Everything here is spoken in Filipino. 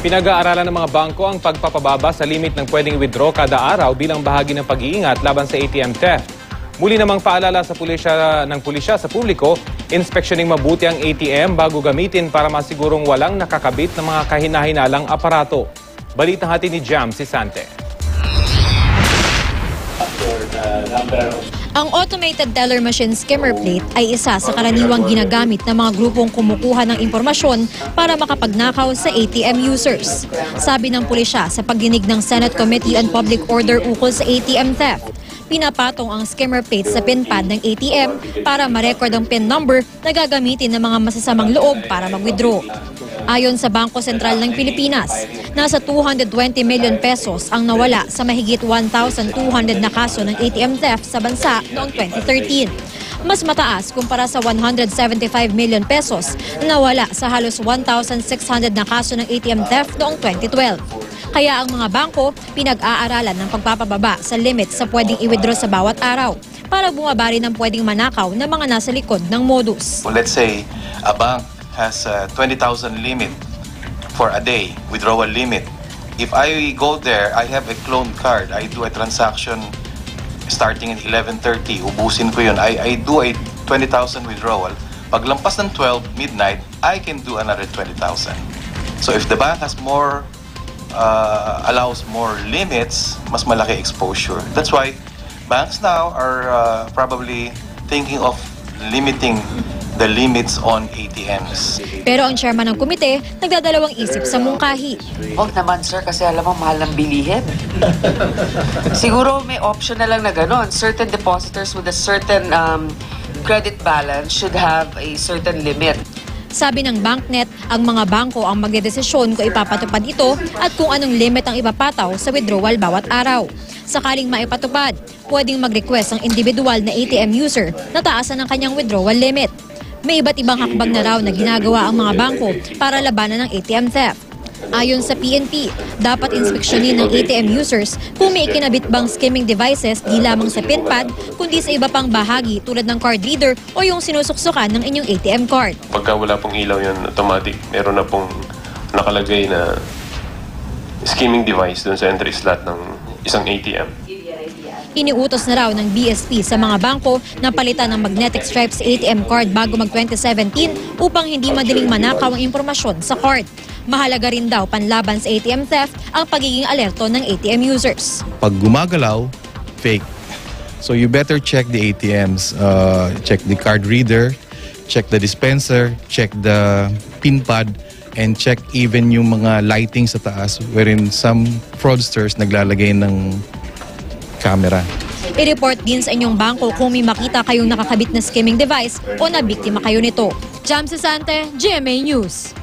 Pinag-aaralan ng mga bangko ang pagpapababa sa limit ng pwedeng withdraw kada araw bilang bahagi ng pag-iingat laban sa ATM theft. Muli namang paalala sa pulisya sa publiko, inspeksyoning mabuti ang ATM bago gamitin para masigurong walang nakakabit ng mga kahina-hinalang aparato. Balitang hati ni Jam si Sante. Ang automated teller machine skimmer plate ay isa sa karaniwang ginagamit ng mga grupong kumukuha ng impormasyon para makapagnakaw sa ATM users. Sabi ng pulisya sa pagdinig ng Senate Committee on Public Order ukol sa ATM theft, pinapatong ang skimmer plate sa pin pad ng ATM para ma-record ang pin number na gagamitin ng mga masasamang loob para mag-withdraw. Ayon sa Bangko Sentral ng Pilipinas, nasa 220 million pesos ang nawala sa mahigit 1,200 na kaso ng ATM theft sa bansa noong 2013. Mas mataas kumpara sa 175 million pesos na nawala sa halos 1,600 na kaso ng ATM theft noong 2012. Kaya ang mga bangko pinag-aaralan ng pagpapababa sa limit sa pwedeng i-withdraw sa bawat araw para bumaba rin ang pwedeng manakaw ng mga nasa likod ng modus. Well, let's say a bank has a 20,000 limit for a day, withdrawal limit. If I go there, I have a cloned card. I do a transaction starting at 11:30. Ubusin ko yun. I do a 20,000 withdrawal. Paglampas ng 12 midnight, I can do another 20,000. So if the bank has more, allows more limits, mas malaki exposure. That's why banks now are probably thinking of limiting the limits on ATMs. Pero ang chairman ng komite, nagdadalawang isip sa mungkahi. Huwag naman sir, kasi alam mo, mahal ng bilihin. Siguro may option na lang na gano'n. Certain depositors with a certain credit balance should have a certain limit. Sabi ng BancNet, ang mga bangko ang magdedesisyon kung ipapatupad ito at kung anong limit ang ipapataw sa withdrawal bawat araw. Sakaling maipatupad, pwedeng mag-request ang individual na ATM user na taasan ang kanyang withdrawal limit. May iba't ibang hakbang na raw na ginagawa ang mga bangko para labanan ng ATM theft. Ayon sa PNP, dapat inspeksyonin ng ATM users kung may ikinabit bang skimming devices di lamang sa pin pad, kundi sa iba pang bahagi tulad ng card reader o yung sinusuksukan ng inyong ATM card. Pagka wala pong ilaw yun, automatic, meron na pong nakalagay na skimming device dun sa entry slot ng isang ATM. Iniutos na raw ng BSP sa mga bangko na palitan ng magnetic stripes sa ATM card bago mag-2017 upang hindi madaling manakaw ang impormasyon sa card. Mahalaga rin daw panlaban sa ATM theft ang pagiging alerto ng ATM users. Pag gumagalaw, fake. So you better check the ATMs, check the card reader, check the dispenser, check the pin pad, and check even yung mga lighting sa taas wherein some fraudsters naglalagay ng camera. I-report din sa inyong bangko kung may makita kayong nakakabit na skimming device o nabiktima kayo nito. Jam Sante, GMA News.